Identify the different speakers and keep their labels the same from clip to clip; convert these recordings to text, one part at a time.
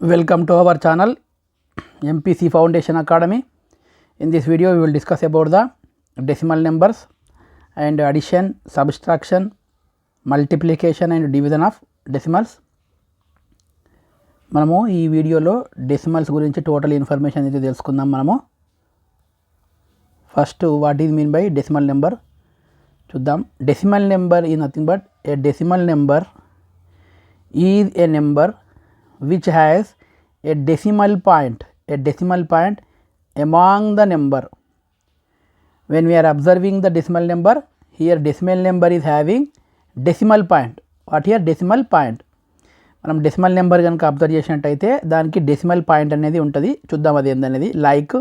Speaker 1: Welcome to our channel MPC Foundation Academy. In this video we will discuss about the decimal numbers and addition, subtraction, multiplication and division of decimals. మనము ఈ వీడియోలో decimals గురించి total information అయితే తెలుసుకుందాం. మనము first what is mean by decimal number చూద్దాం. Decimal number is nothing but a decimal number is a number which has a decimal point among the number. When we are observing the decimal number, here decimal number is having decimal point. What here? Decimal point. మనం decimal number కనుక observe చేసినట్టయితే దానికి decimal point అనేది ఉంటుంది. చూద్దాం అది ఏందనేది. Like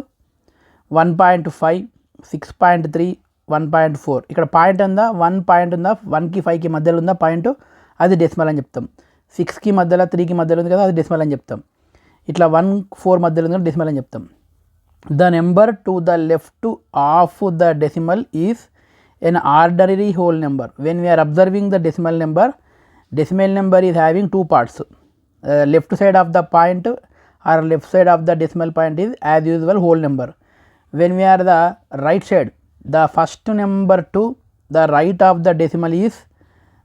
Speaker 1: 1.5, 6.3, 1.4. ఇక్కడ పాయింట్ ఉందా, 1 పాయింట్ ఉందా, 1కి 5కి మధ్యలో ఉందా పాయింట్, అది డెసిమల్ అని చెప్తాం. 6కి మధ్యలో 3కి మధ్యలో ఉంది కదా, అది డెసిమల్ అని చెప్తాం. ఇట్లా 1, 4 మధ్యలో ఉంది కదా, డెసిమల్ అని చెప్తాం. The number to the left of the decimal is an ordinary whole number. When we are observing the decimal number is having two parts. Left side of the point or left side of the decimal point is as usual whole number. When we are the right side, the first number to the right of the decimal is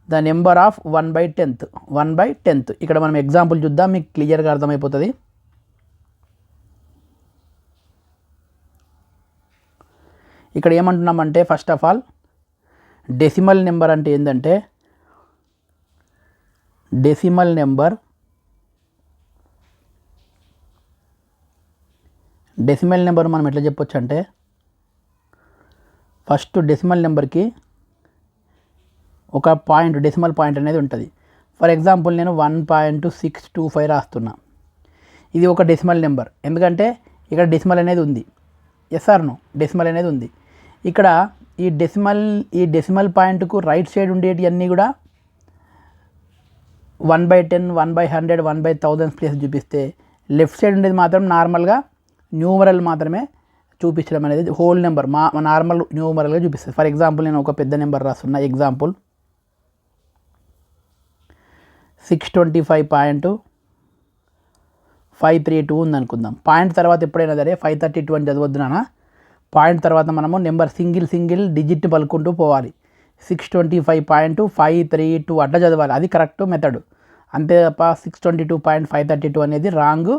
Speaker 1: the number of 1/10th. ఇక్కడ మనం example చూద్దాం, మీకు క్లియర్గా అర్థమైపోతుంది. ఇక్కడ ఏమంటున్నామంటే first of all decimal number అంటే ఏంటంటే, డెసిమల్ నెంబర్ మనం ఎట్లా చెప్పొచ్చు అంటే, ఫస్ట్ డెసిమల్ నెంబర్కి ఒక పాయింట్, డెసిమల్ పాయింట్ అనేది ఉంటుంది. ఫర్ ఎగ్జాంపుల్ నేను 1.625 రాస్తున్నా. ఇది ఒక డెసిమల్ నెంబర్, ఎందుకంటే ఇక్కడ డెసిమల్ అనేది ఉంది. Yes are no? డెసిమల్ అనేది ఉంది. ఇక్కడ ఈ డెసిమల్ పాయింట్కు రైట్ సైడ్ ఉండేటి అన్నీ కూడా 1/10, 1/100, 1/1000 ప్లేస్ చూపిస్తే, లెఫ్ట్ సైడ్ ఉండేది మాత్రం నార్మల్గా న్యూమరల్ మాత్రమే చూపించడం అనేది హోల్ నెంబర్ నార్మల్ న్యూమరల్గా చూపిస్తుంది. ఫర్ ఎగ్జాంపుల్ నేను ఒక పెద్ద నెంబర్ రాస్తున్నా. ఎగ్జాంపుల్ 625.532 ఉందనుకుందాం. పాయింట్ తర్వాత ఎప్పుడైనా సరే 532 అని చదవద్దు నాన్న. పాయింట్ తర్వాత మనము నెంబర్ సింగిల్ డిజిట్ పలుకుంటూ పోవాలి. 625.532 అట్లా చదవాలి, అది కరెక్ట్ మెథడ్. అంతే తప్ప 622.532 అనేది రాంగ్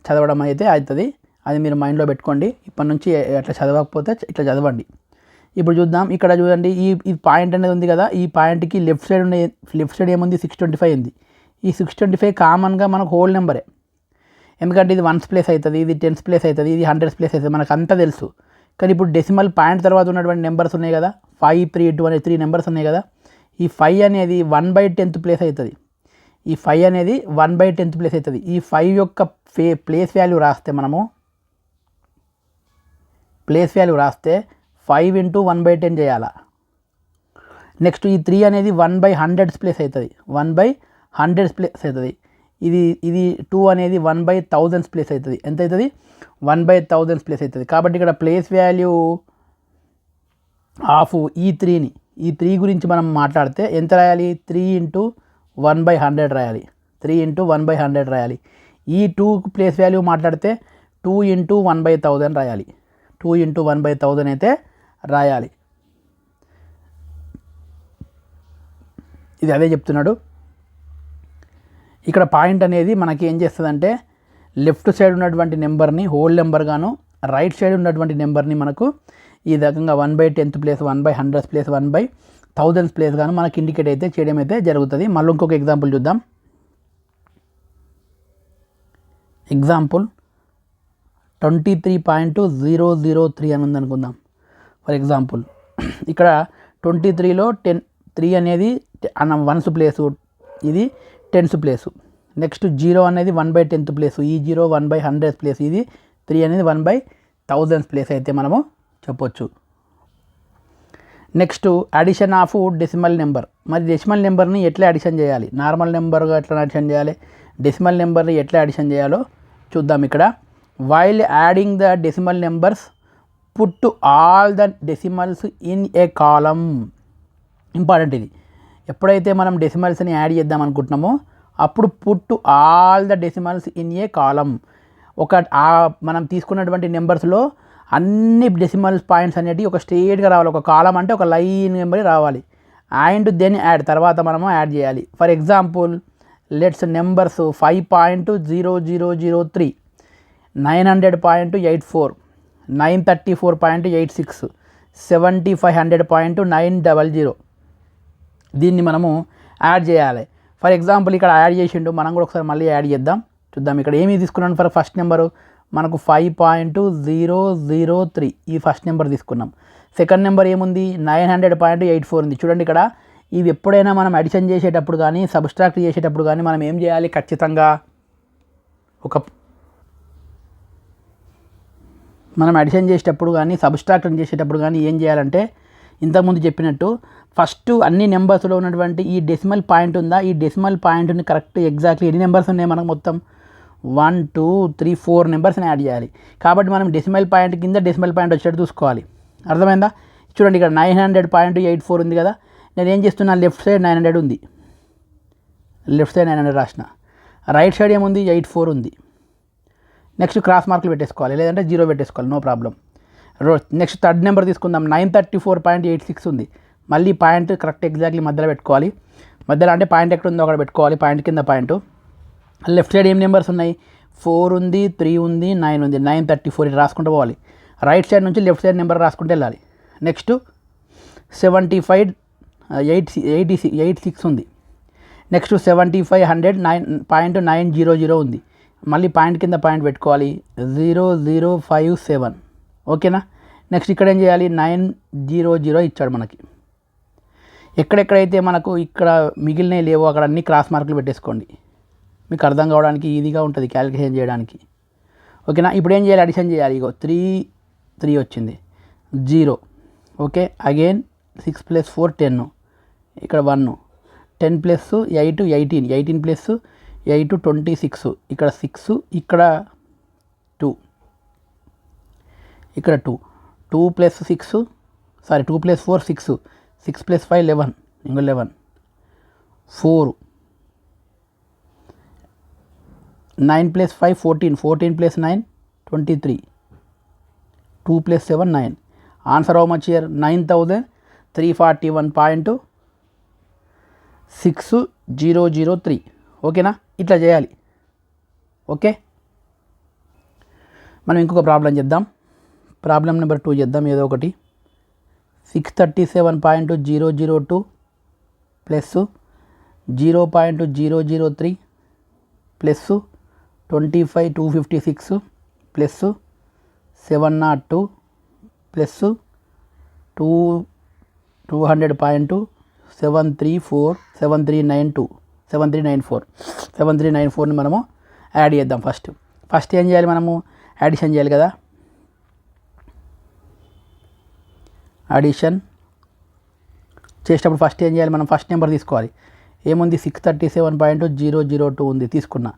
Speaker 1: చదవడం అయితే అవుతుంది. అది మీరు మైండ్లో పెట్టుకోండి. ఇప్పటి నుంచి అట్లా చదవకపోతే ఇట్లా చదవండి. ఇప్పుడు చూద్దాం. ఇక్కడ చూడండి, ఈ పాయింట్ అనేది ఉంది కదా, ఈ పాయింట్కి లెఫ్ట్ సైడ్ ఏముంది, 625 ఉంది. ఈ 625 కామన్గా మనకు హోల్ నెంబరే, ఎందుకంటే ఇది 1s ప్లేస్ అవుతుంది, ఇది 10s ప్లేస్ అవుతుంది, ఇది 100s ప్లేస్ అవుతుంది, మనకు అంతా తెలుసు. కానీ ఇప్పుడు డెసిమల్ పాయింట్ తర్వాత ఉన్నటువంటి నెంబర్స్ ఉన్నాయి కదా, 532 అనే 3 నెంబర్స్ ఉన్నాయి కదా, ఈ 5 అనేది 1/10th ప్లేస్ అవుతుంది. ఈ 5 అనేది 1/10th ప్లేస్ అవుతుంది. ఈ 5 యొక్క ప్లేస్ వాల్యూ రాస్తే, మనము ప్లేస్ వాల్యూ రాస్తే 5 × 1/10 చేయాలా. నెక్స్ట్ ఈ 3 అనేది 1/100 ప్లేస్ అవుతుంది, 1/100 ప్లేస్ అవుతుంది. ఇది 2 అనేది 1/1000 ప్లేస్ అవుతుంది. ఎంత అవుతుంది? 1/1000 ప్లేస్ అవుతుంది. కాబట్టి ఇక్కడ ప్లేస్ వాల్యూ ఆఫ్ ఈ 3 గురించి మనం మాట్లాడితే ఎంత రాయాలి? 3 × 1/100 రాయాలి. 3 × 1/100 రాయాలి. ఈ 2 ప్లేస్ వాల్యూ మాట్లాడితే 2 × 1/1000 రాయాలి. 2 × 1/1000 అయితే రాయాలి. ఇది అదే చెప్తున్నాడు. ఇక్కడ పాయింట్ అనేది మనకి ఏం చేస్తుందంటే, లెఫ్ట్ సైడ్ ఉన్నటువంటి నెంబర్ని హోల్ నెంబర్ గాను, రైట్ సైడ్ ఉన్నటువంటి నెంబర్ని మనకు ఈ రకంగా 1/10th ప్లేస్, 1/100 ప్లేస్, 1/1000 ప్లేస్ గాను మనకి ఇండికేట్ అయితే చేయడం అయితే జరుగుతుంది. మళ్ళీ ఇంకొక ఎగ్జాంపుల్ చూద్దాం. ఎగ్జాంపుల్ 23.003 అని ఉందనుకుందాం. ఫర్ ఎగ్జాంపుల్ ఇక్కడ 23లో 3 అనేది 1s ప్లేసు, ఇది 10s ప్లేసు. నెక్స్ట్ 0 అనేది 1/10th ప్లేసు, ఈ 0 1/100 ప్లేస్, ఇది 3 అనేది 1/1000 ప్లేస్ అయితే మనము చెప్పొచ్చు. Next addition of decimal number. మరి డెసిమల్ నెంబర్ని ఎట్లా అడిషన్ చేయాలి? నార్మల్ నెంబర్గా ఎట్లా అడిషన్ చేయాలి, డెసిమల్ నెంబర్ని ఎట్లా అడిషన్ చేయాలో చూద్దాం. ఇక్కడ while adding the decimal numbers put all the decimals in a column. Important ఇది. ఎప్పుడైతే మనం డెసిమల్స్ని యాడ్ చేద్దాం అనుకుంటున్నామో అప్పుడు put all the decimals in a column. మనం తీసుకున్నటువంటి నెంబర్స్లో అన్ని డెసిమల్ పాయింట్స్ అనేవి ఒక స్ట్రేట్గా రావాలి. ఒక కాలం అంటే ఒక లైన్ నెంబర్ రావాలి. అండ్ దెన్ యాడ్, తర్వాత మనము యాడ్ చేయాలి. For example let's numbers 5.0003, 900.84, 934.86, 7500.900. దీన్ని మనము యాడ్ చేయాలి. ఫర్ ఎగ్జాంపుల్ ఇక్కడ యాడ్ చేసిండు, మనం కూడా ఒకసారి మళ్ళీ యాడ్ చేద్దాం. చూద్దాం ఇక్కడ ఏమి తీసుకున్నాను. ఫర్ ఫస్ట్ నెంబరు మనకు 5.003 ఈ ఫస్ట్ నెంబర్ తీసుకున్నాం. సెకండ్ నెంబర్ ఏముంది 900.84 ఉంది. చూడండి ఇక్కడ ఇవి ఎప్పుడైనా మనం అడిషన్ చేసేటప్పుడు కానీ సబ్స్ట్రాక్ట్ చేసేటప్పుడు కానీ మనం ఏం చేయాలి, ఖచ్చితంగా మనం అడిషన్ చేసేటప్పుడు కానీ సబ్స్ట్రాక్ట్ చేసేటప్పుడు కానీ ఏం చేయాలంటే ఇంతకుముందు చెప్పినట్టు ఫస్ట్ అన్ని నెంబర్స్లో ఉన్నటువంటి ఈ డెసిమల్ పాయింట్ ఉందా, ఈ డెసిమల్ పాయింట్ని కరెక్ట్ ఎగ్జాక్ట్లీ ఎన్ని నెంబర్స్ ఉన్నాయి మనకు మొత్తం 1 2 3 4 నెంబర్స్ని యాడ్ చేయాలి. కాబట్టి మనం డెసిమల్ పాయింట్ కింద డెసిమల్ పాయింట్ వచ్చేటట్టు చూసుకోవాలి. అర్థమైందా? చూడండి ఇక్కడ 900.84 ఉంది కదా, నేను ఏం చేస్తున్నా, లెఫ్ట్ సైడ్ 900 ఉంది, లెఫ్ట్ సైడ్ 900 రాసిన, రైట్ సైడ్ ఏముంది 84 ఉంది. నెక్స్ట్ క్రాస్ మార్కులు పెట్టేసుకోవాలి, లేదంటే 0 పెట్టేసుకోవాలి, no problem. Next third number తీసుకుందాం, 934.86 ఉంది. మళ్ళీ పాయింట్ కరెక్ట్ ఎగ్జాక్ట్లీ మధ్యలో పెట్టుకోవాలి. మధ్యలో అంటే పాయింట్ ఎక్కడ ఉందో అక్కడ పెట్టుకోవాలి, పాయింట్ కింద పాయింట్. లెఫ్ట్ సైడ్ ఏం నెంబర్స్ ఉన్నాయి, 4 ఉంది, 3 ఉంది, 9 ఉంది, 934 ఇది రాసుకుంటూ పోవాలి. రైట్ సైడ్ నుంచి లెఫ్ట్ సైడ్ నెంబర్ రాసుకుంటూ వెళ్ళాలి. నెక్స్ట్ 75.86 ఉంది. నెక్స్ట్ 7500.900 ఉంది. మళ్ళీ పాయింట్ కింద పాయింట్ పెట్టుకోవాలి, 0057. ఓకేనా? నెక్స్ట్ ఇక్కడ ఏం చేయాలి, 900 ఇచ్చాడు మనకి. ఎక్కడెక్కడైతే మనకు ఇక్కడ మిగిలినవి లేవో అక్కడ అన్ని క్రాస్ మార్కులు పెట్టేసుకోండి, మీకు అర్థం కావడానికి ఈజీగా ఉంటుంది క్యాలిక్యులేషన్ చేయడానికి. ఓకేనా? ఇప్పుడు ఏం చేయాలి, అడిషన్ చేయాలి. ఇగో 3 వచ్చింది, 0. ఓకే, అగైన్ 6 + 4 10, ఇక్కడ 1, 10 + 8 18, 18 + 8 26, ఇక్కడ 6, ఇక్కడ 2, ఇక్కడ 2, 2 + 6 సారీ 2 + 4 6, 6 + 5 11, ఇంకో 11, 4, 9 + 5 14, 14 + 9 23, 2 + 7 9. Answer how much here, 9341.6003. ఓకేనా? ఇట్లా చేయాలి. ఓకే, మనం ఇంకొక ప్రాబ్లం చేద్దాం. ప్రాబ్లం నెంబర్ 2 చేద్దాం ఏదో ఒకటి. 637.002 ప్లస్ 0.003 ప్లస్ 256 ప్లస్ 702 ప్లస్ 200.7394 మనము యాడ్ చేద్దాం. ఫస్ట్ ఏం చేయాలి, మనము అడిషన్ చేయాలి కదా. అడిషన్ చేసేటప్పుడు ఫస్ట్ ఏం చేయాలి, మనం ఫస్ట్ నెంబర్ తీసుకోవాలి. ఏముంది 637.002 ఉంది తీసుకున్నా.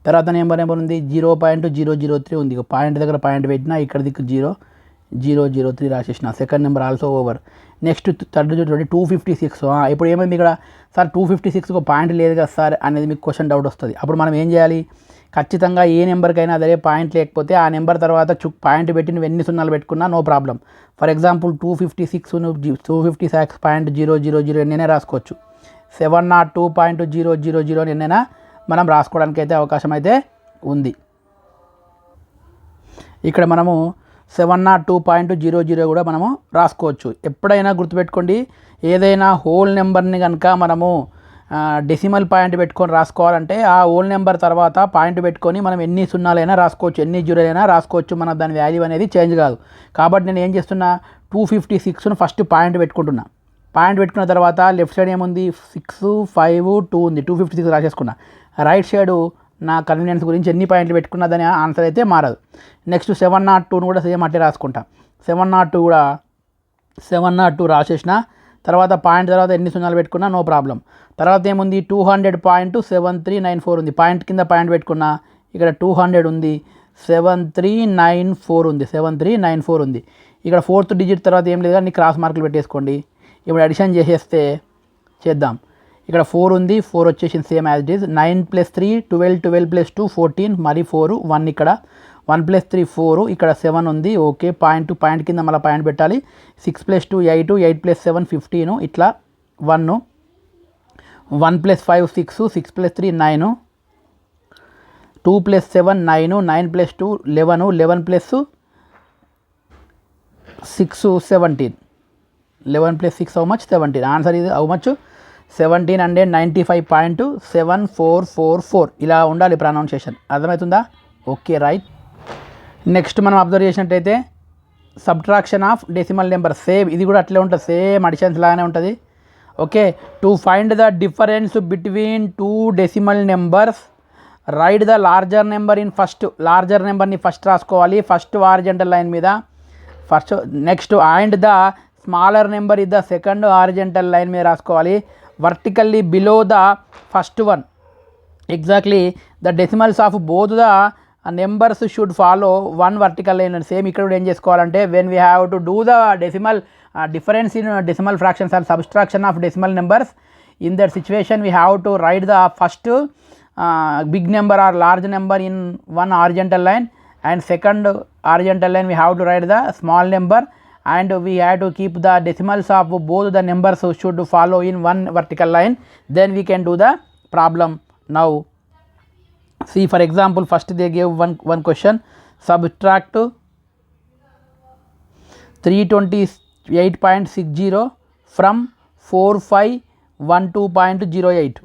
Speaker 1: తర్వాత నెంబర్ ఉంది 0.003 ఉంది. పాయింట్ దగ్గర పాయింట్ పెట్టినా, ఇక్కడ దిక్కు 0.003 రాసేసిన. Second number also over. Next third చూడండి 256. ఇప్పుడు ఏమైంది ఇక్కడ, సార్ 256 పాయింట్ లేదు కదా సార్ అనేది మీకు క్వశ్చన్ డౌట్ వస్తుంది. అప్పుడు మనం ఏం చేయాలి, ఖచ్చితంగా ఏ నెంబర్కైనా అదే పాయింట్ లేకపోతే ఆ నెంబర్ తర్వాత పాయింట్ పెట్టి నువ్వు ఎన్ని సున్నాలు పెట్టుకున్నా నో ప్రాబ్లం. ఫర్ ఎగ్జాంపుల్ 256 నువ్వు 256.000 ఎన్నైనా రాసుకోవచ్చు. 702.000 ఎన్నైనా మనం రాసుకోవడానికి అయితే అవకాశం అయితే ఉంది. ఇక్కడ మనము 702.00 కూడా మనము రాసుకోవచ్చు. ఎప్పుడైనా గుర్తుపెట్టుకోండి, ఏదైనా హోల్ నెంబర్ని కనుక మనము డెసిమల్ పాయింట్ పెట్టుకొని రాసుకోవాలంటే ఆ హోల్ నెంబర్ తర్వాత పాయింట్ పెట్టుకొని మనం ఎన్ని సున్నాలైనా రాసుకోవచ్చు, ఎన్ని జీరోలైనా రాసుకోవచ్చు. మన దాని వాల్యూ అనేది చేంజ్ కాదు. కాబట్టి నేను ఏం చేస్తున్నా, 256ను ఫస్ట్ పాయింట్ పెట్టుకుంటున్నా. పాయింట్ పెట్టుకున్న తర్వాత లెఫ్ట్ సైడ్ ఏముంది 6 5 2 ఉంది, 256 రాసేసుకున్నా. రైట్ సైడు నా కన్వీనియన్స్ గురించి ఎన్ని పాయింట్లు పెట్టుకున్నా దాని ఆన్సర్ అయితే మారదు. నెక్స్ట్ 702ను కూడా సేమ్ అట్లే రాసుకుంటా. 702 రాసేసిన తర్వాత పాయింట్ తర్వాత ఎన్ని సున్నాలు పెట్టుకున్నా నో ప్రాబ్లం. తర్వాత ఏముంది 200.7394 ఉంది. పాయింట్ కింద పాయింట్ పెట్టుకున్నా, ఇక్కడ 200 ఉంది, 7394 ఉంది. ఇక్కడ ఫోర్త్ డిజిట్ తర్వాత ఏం లేదు కానీ క్రాస్ మార్కులు పెట్టేసుకోండి. ఇప్పుడు అడిషన్ చేసేస్తే చేద్దాం. ఇక్కడ 4 ఉంది, 4 వచ్చేసింది సేమ్ యాజ్ ఇట్ ఈస్. 9 + 3 12, 12 + 2 14, మరి 4 1 ఇక్కడ 1 + 3 4, ఇక్కడ 7 ఉంది. ఓకే, పాయింట్ కింద మళ్ళీ పాయింట్ పెట్టాలి. 6 + 2 8, 8 + 7 15, ఇట్లా 1 1 + 5 6, 6 + 3 9, 2 + 7 9, 9 + 2 11, 11 + 6 17, 11 + 6 how much? 17. ఆన్సర్ ఇది how much? 1795.7444. ఇలా ఉండాలి ప్రొనౌన్సియేషన్. అర్థమవుతుందా? Okay, right. నెక్స్ట్ మనం అబ్జర్వ్ చేసినట్టయితే subtraction of decimal number, same ఇది కూడా అట్లే ఉంటుంది, సేమ్ అడిషన్స్ లాగానే ఉంటుంది. Okay, to find the difference between 2 decimal numbers, right the larger number in first. Larger నెంబర్ని ఫస్ట్ రాసుకోవాలి, ఫస్ట్ హారిజంటల్ లైన్ మీద first. Next and the smaller number is the second horizontal line మీద రాసుకోవాలి, vertically below the first one. Exactly the decimals of both the numbers should follow one vertical line. Same ఇక్కడ కూడా ఏం చేసుకోవాలంటే when we have to do the decimal difference in decimal fractions or subtraction of decimal numbers, in that situation we have to write the first big number or large number in one horizontal line, and second horizontal line we have to write the small number, and we have to keep the decimals of both the numbers should follow in one vertical line. Then we can do the problem. Now see, for example, first they gave one question, subtract 328.60 from 4512.08.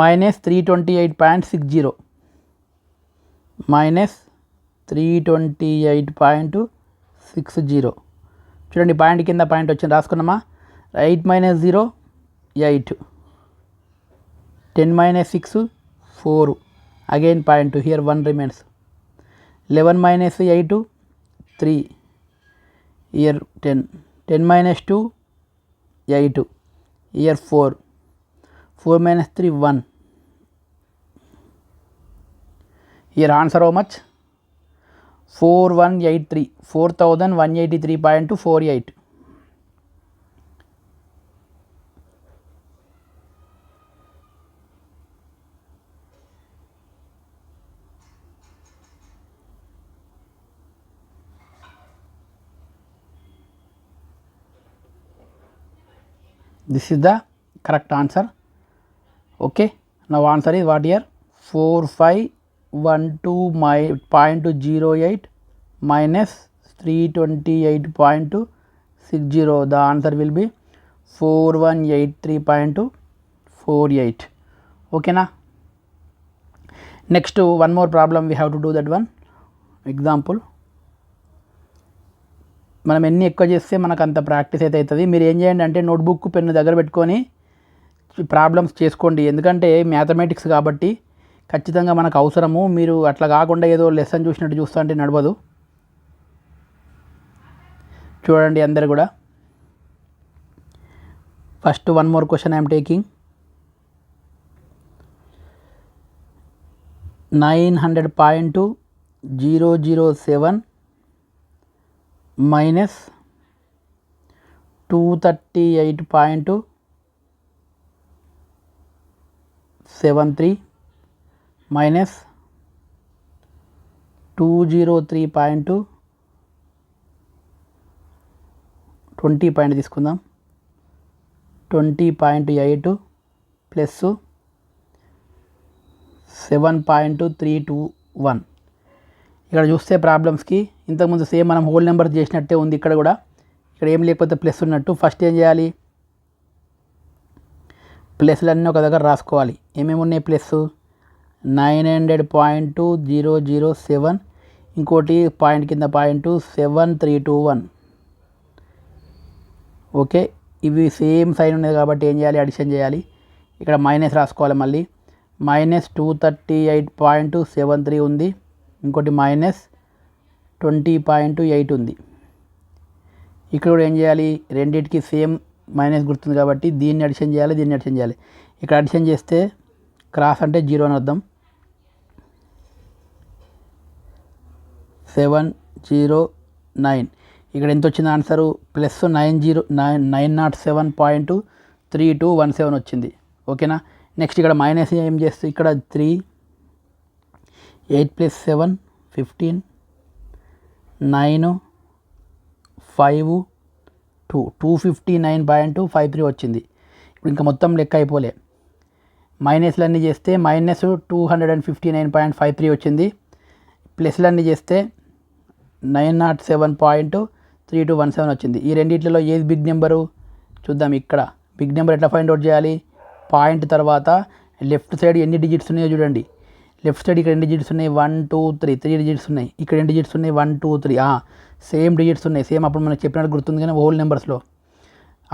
Speaker 1: -328.60 -328.60. చూడండి, point కింద point వచ్చింది, రాసుకున్నామా? 8 - 0 8, 10 - 6 4, again point, here 1 remains. 11 - 8 3, here 10, 10 - 2 8, here 4, 4 - 3 1, here answer how much? 4183, 4183.48. This is the correct answer. Okay, now answer is what here? 4512.08 minus 328.60. The answer will be 4183.48. Okay na? Next one more problem, we have to do that one example. మనం ఎన్ని ఎక్కువ చేస్తే మనకు అంత practice అయితే అవుతుంది. మీరు ఏం చేయండి అంటే నోట్బుక్ పెన్ను దగ్గర పెట్టుకొని ప్రాబ్లమ్స్ చేసుకోండి, ఎందుకంటే మ్యాథమెటిక్స్ కాబట్టి ఖచ్చితంగా మనకు అవసరము. మీరు అట్లా కాకుండా ఏదో లెసన్ చూసినట్టు చూస్తూ అంటే నడవదు. చూడండి అందరు కూడా. First one more question I'm taking. 900.007 minus 238.73 minus 203.20 point తీసుకుందాం, 20.8 ప్లస్ 7.321. ఇక్కడ చూస్తే ప్రాబ్లమ్స్కి ఇంతకుముందు సేమ్ మనం హోల్ నెంబర్ చేసినట్టే ఉంది. ఇక్కడ కూడా ఇక్కడ ఏం లేకపోతే ప్లస్ ఉన్నట్టు. ఫస్ట్ ఏం చేయాలి? ప్లస్లన్నీ ఒక దగ్గర రాసుకోవాలి. ఏమేమి ఉన్నాయి ప్లస్? 900.007, ఇంకోటి పాయింట్ కింద పాయింట్ 7321. ఓకే, ఇవి సేమ్ సైన్ ఉన్నది కాబట్టి ఏం చేయాలి? అడిషన్ చేయాలి. ఇక్కడ మైనస్ రాసుకోవాలి. మళ్ళీ మైనస్ 238.73 ఉంది, ఇంకోటి మైనస్ 20.8 ఉంది. ఇక్కడ కూడా ఏం చేయాలి? రెండింటికి సేమ్ మైనస్ గుర్తుంది కాబట్టి దీన్ని అడిషన్ చేయాలి, దీన్ని అడిషన్ చేయాలి. ఇక్కడ అడిషన్ చేస్తే క్రాస్ అంటే 0 అని అర్థం. 709 ఇక్కడ ఎంత వచ్చింది ఆన్సరు ప్లస్ 907.3217 వచ్చింది. ఓకేనా. నెక్స్ట్ ఇక్కడ మైనస్ ఏం చేస్తే ఇక్కడ 3 8 + 7 15 9 5 259.53 వచ్చింది. ఇప్పుడు ఇంకా మొత్తం లెక్క అయిపోలే. మైనస్లన్నీ చేస్తే మైనస్ 259.53 వచ్చింది. ప్లస్లన్నీ చేస్తే 907.3217 వచ్చింది. ఈ రెండిట్లలో ఏది బిగ్ నెంబరు చూద్దాం. ఇక్కడ బిగ్ నెంబర్ ఎట్లా ఫైండ్ అవుట్ చేయాలి? పాయింట్ తర్వాత లెఫ్ట్ సైడ్ ఎన్ని డిజిట్స్ ఉన్నాయో చూడండి. లెఫ్ట్ సైడ్ ఇక్కడ ఎన్ని డిజిట్స్ ఉన్నాయి? 1 2 3 డిజిట్స్ ఉన్నాయి. ఇక్కడ ఎన్ని డిజిట్స్ ఉన్నాయి? 1 2 3 సేమ్ డిజిట్స్ ఉన్నాయి. సేమ్ అప్పుడు మనకు చెప్పినట్టు గుర్తుంది కానీ హోల్ నెంబర్స్లో.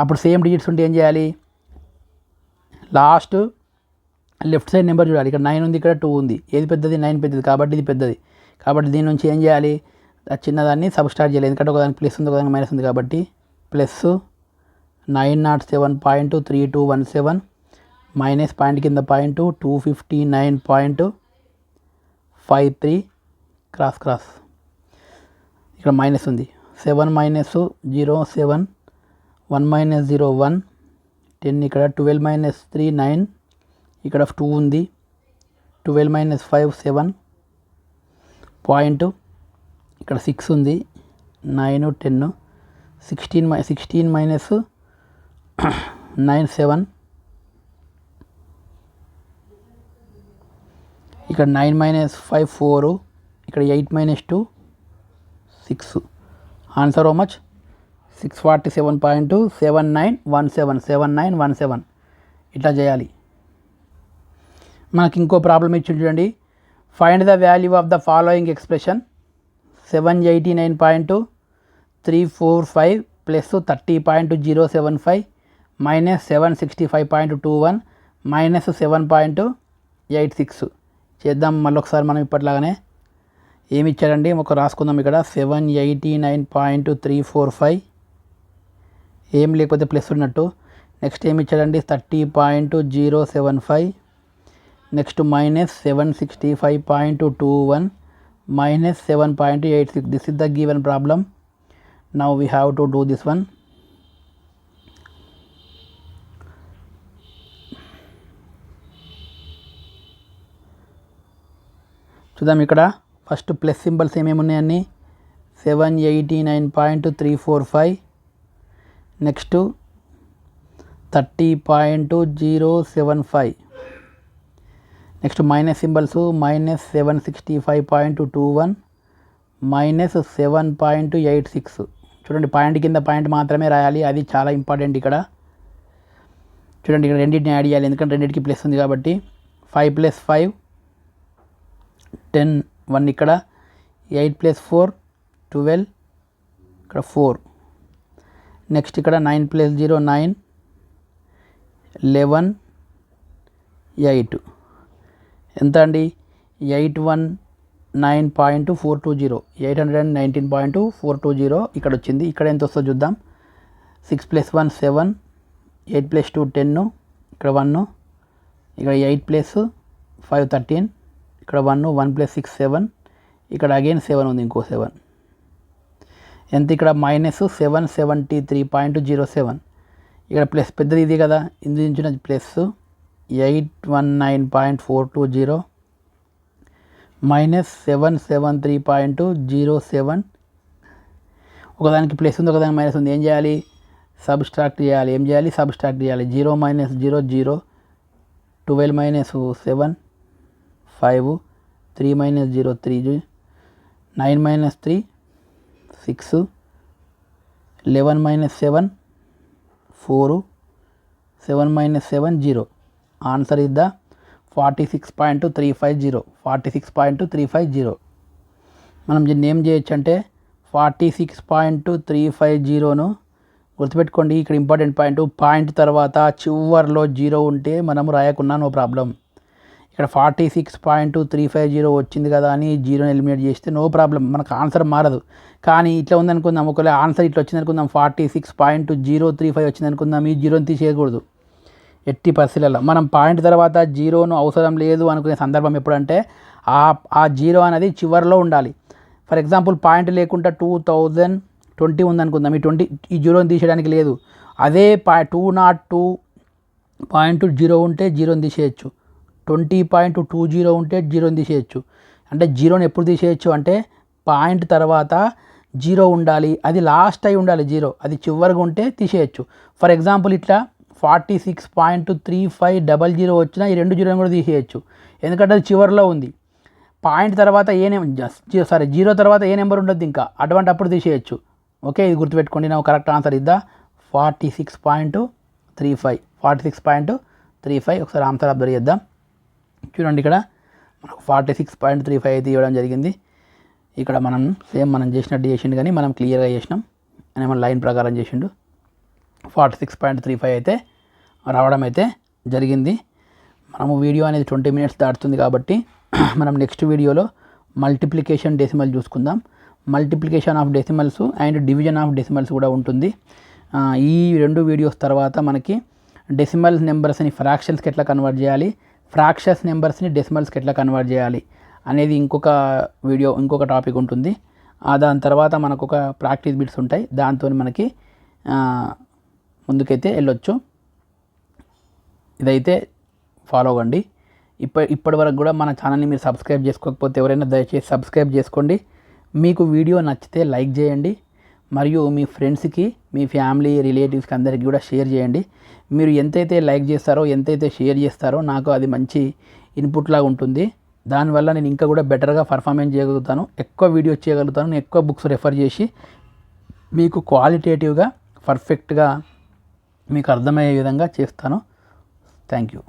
Speaker 1: అప్పుడు సేమ్ డిజిట్స్ ఉంటే ఏం చేయాలి? లాస్ట్ లెఫ్ట్ సైడ్ నెంబర్ చూడాలి. ఇక్కడ 9 ఉంది, ఇక్కడ 2 ఉంది. ఏది పెద్దది? 9 పెద్దది కాబట్టి ఇది పెద్దది. కాబట్టి దీని నుంచి ఏం చేయాలి? చిన్నదాన్ని సబ్స్ట్రాక్ట్ చేయాలి. ఎందుకంటే ఒకదానికి ప్లస్ ఉంది, ఒకదానికి మైనస్ ఉంది కాబట్టి ప్లస్ 907.3217 మైనస్ పాయింట్ కింద పాయింట్ 259.53 క్రాస్ ఇక్కడ మైనస్ ఉంది. 7 - 0 7 1 - 0 1 10 ఇక్కడ 12 - 3 9 ఇక్కడ 2 ఉంది. 12 - 5 7 పాయింట్ ఇక్కడ 6 ఉంది. 9 10 16 - 9 7 ఇక్కడ 9 - 5 4 ఇక్కడ 8 - 2 6. Answer how much? 647.7917 ఇట్లా చేయాలి. మనకి ఇంకో ప్రాబ్లం ఇచ్చి చూడండి. Find the value of the following expression 789.345 plus 30.075 minus 765.21 minus 7.86 చేద్దాం. మళ్ళీ ఒకసారి మనం ఇప్పట్లాగానే ఏమి ఇచ్చారండి ఒక రాసుకుందాం. ఇక్కడ 789.345 ఏం లేకపోతే ప్లస్ ఉన్నట్టు. నెక్స్ట్ ఏమి ఇచ్చారండి 30.075 next minus 765.21 minus 7.86. This is the given problem. Now we have to do this one. చూద్దాం. ఇక్కడ ఫస్ట్ ప్లస్ సింబల్స్ ఏమేమి ఉన్నాయని 789.345 next 30.075 next minus symbols minus 765.21 minus 7.86. చూడండి పాయింట్ కింద పాయింట్ మాత్రమే రాయాలి, అది చాలా ఇంపార్టెంట్. ఇక్కడ చూడండి ఇక్కడ రెండింటిని యాడ్ చేయాలి ఎందుకంటే రెండింటికి ప్లస్ ఉంది కాబట్టి. 5 + 5 10 1 ఇక్కడ 8 + 4 12 ఇక్కడ 4 నెక్స్ట్ ఇక్కడ 9 + 0 9 11 8 ఎంత అండి 819.420 819.420 ఇక్కడ వచ్చింది. ఇక్కడ ఎంత వస్తుందో చూద్దాం. 6 + 1 7 8 + 2 10 ఇక్కడ 1 ఇక్కడ 8 + 5 13 ఇక్కడ 1 1 + 6 7 ఇక్కడ అగైన్ 7 ఉంది ఇంకో 7 ఎంత ఇక్కడ మైనస్ 773.07 ఇక్కడ ప్లస్ పెద్దది ఇది కదా ఇందు నుంచి ప్లస్ 819.420 మైనస్ 773.07 ఒకదానికి ప్లస్ ఉంది ఒకదానికి మైనస్ ఉంది. ఏం చేయాలి? సబ్స్ట్రాక్ట్ చేయాలి. ఏం చేయాలి? సబ్స్ట్రాక్ట్ చేయాలి. 0 - 0 0 12 - 7 5 3 - 0 3 9 - 3 6 11 - 7 4 7 - 7 0. Answer is the 46.350 46.350. మనం దీన్ని ఏం చేయొచ్చు అంటే 46.350ను గుర్తుపెట్టుకోండి. ఇక్కడ ఇంపార్టెంట్ పాయింట్ తర్వాత చివర్లో 0 ఉంటే మనం రాయకున్నా నో ప్రాబ్లం. ఇక్కడ 46.350 వచ్చింది కదా అని 0ని ఎలిమినేట్ చేస్తే నో ప్రాబ్లం, మనకు ఆన్సర్ మారదు. కానీ ఇట్లా ఉందనుకుందాం, ఒకవేళ ఆన్సర్ ఇట్లా వచ్చింది అనుకుందాం 46.035 వచ్చింది అనుకుందాం, ఈ 0ని తీసేయకూడదు. ఎట్టి పరిస్థితులలో మనం పాయింట్ తర్వాత జీరోను అవసరం లేదు అనుకునే సందర్భం ఎప్పుడంటే ఆ జీరో అనేది చివరిలో ఉండాలి. ఫర్ ఎగ్జాంపుల్ పాయింట్ లేకుండా 2020 ఉందనుకుందాం, ఈ జీరోని తీసేయడానికి లేదు. అదే 202.0 ఉంటే జీరోని తీసేయచ్చు, 20.20 ఉంటే జీరోని తీసేయచ్చు. అంటే జీరోని ఎప్పుడు తీసేయచ్చు అంటే పాయింట్ తర్వాత జీరో ఉండాలి, అది లాస్ట్ అయి ఉండాలి జీరో, అది చివరిగా ఉంటే తీసేయచ్చు. ఫర్ ఎగ్జాంపుల్ ఇట్లా 46.3500 వచ్చినా ఈ 2 జీరోని కూడా తీసేయచ్చు, ఎందుకంటే అది చివరిలో ఉంది. పాయింట్ తర్వాత జీరో తర్వాత ఏ నెంబర్ ఉండదు ఇంకా, అటువంటి అప్పుడు తీసేయచ్చు. ఓకే, ఇది గుర్తుపెట్టుకోండి. నా కరెక్ట్ ఆన్సర్ ఇద్దా 46.35. ఒకసారి ఆన్సర్ అబ్జర్వ్ చేద్దాం. చూడండి, ఇక్కడ మనకు 46.35 అయితే ఇవ్వడం జరిగింది. ఇక్కడ మనం చేసినట్టు చేసిండు, కానీ మనం క్లియర్గా చేసినాం అని మన లైన్ ప్రకారం చేసిండు. 46.35 అయితే రావడం అయితే జరిగింది. మనము వీడియో అనేది 20 minutes దాటుతుంది కాబట్టి మనం నెక్స్ట్ వీడియోలో మల్టిప్లికేషన్ డెసిమల్ చూసుకుందాం. Multiplication of decimals and division of decimals కూడా ఉంటుంది. ఈ 2 వీడియోస్ తర్వాత మనకి డెసిమల్ నెంబర్స్ని ఫ్రాక్షన్స్కి ఎట్లా కన్వర్ట్ చేయాలి, ఫ్రాక్షన్స్ నెంబర్స్ని డెసిమల్స్కి ఎట్లా కన్వర్ట్ చేయాలి అనేది ఇంకొక టాపిక్ ఉంటుంది. దాని తర్వాత మనకు ఒక ప్రాక్టీస్ బిట్స్ ఉంటాయి, దాంతో మనకి ముందుకైతే వెళ్ళొచ్చు. ఇదైతే ఫాలో అవ్వండి. ఇప్పటి వరకు కూడా మన ఛానల్ని మీరు సబ్స్క్రైబ్ చేసుకోకపోతే ఎవరైనా దయచేసి సబ్స్క్రైబ్ చేసుకోండి. మీకు వీడియో నచ్చితే లైక్ చేయండి, మరియు మీ ఫ్రెండ్స్కి, మీ ఫ్యామిలీ రిలేటివ్స్కి అందరికీ కూడా షేర్ చేయండి. మీరు ఎంతైతే లైక్ చేస్తారో, ఎంతైతే షేర్ చేస్తారో నాకు అది మంచి ఇన్పుట్ లాగా ఉంటుంది. దానివల్ల నేను ఇంకా కూడా బెటర్గా పర్ఫార్మెన్స్ చేయగలుగుతాను, ఎక్కువ వీడియోస్ చేయగలుగుతాను, నేను ఎక్కువ బుక్స్ రెఫర్ చేసి మీకు క్వాలిటేటివ్గా పర్ఫెక్ట్గా మీకు అర్థమయ్యే విధంగా చేస్తాను. Thank you.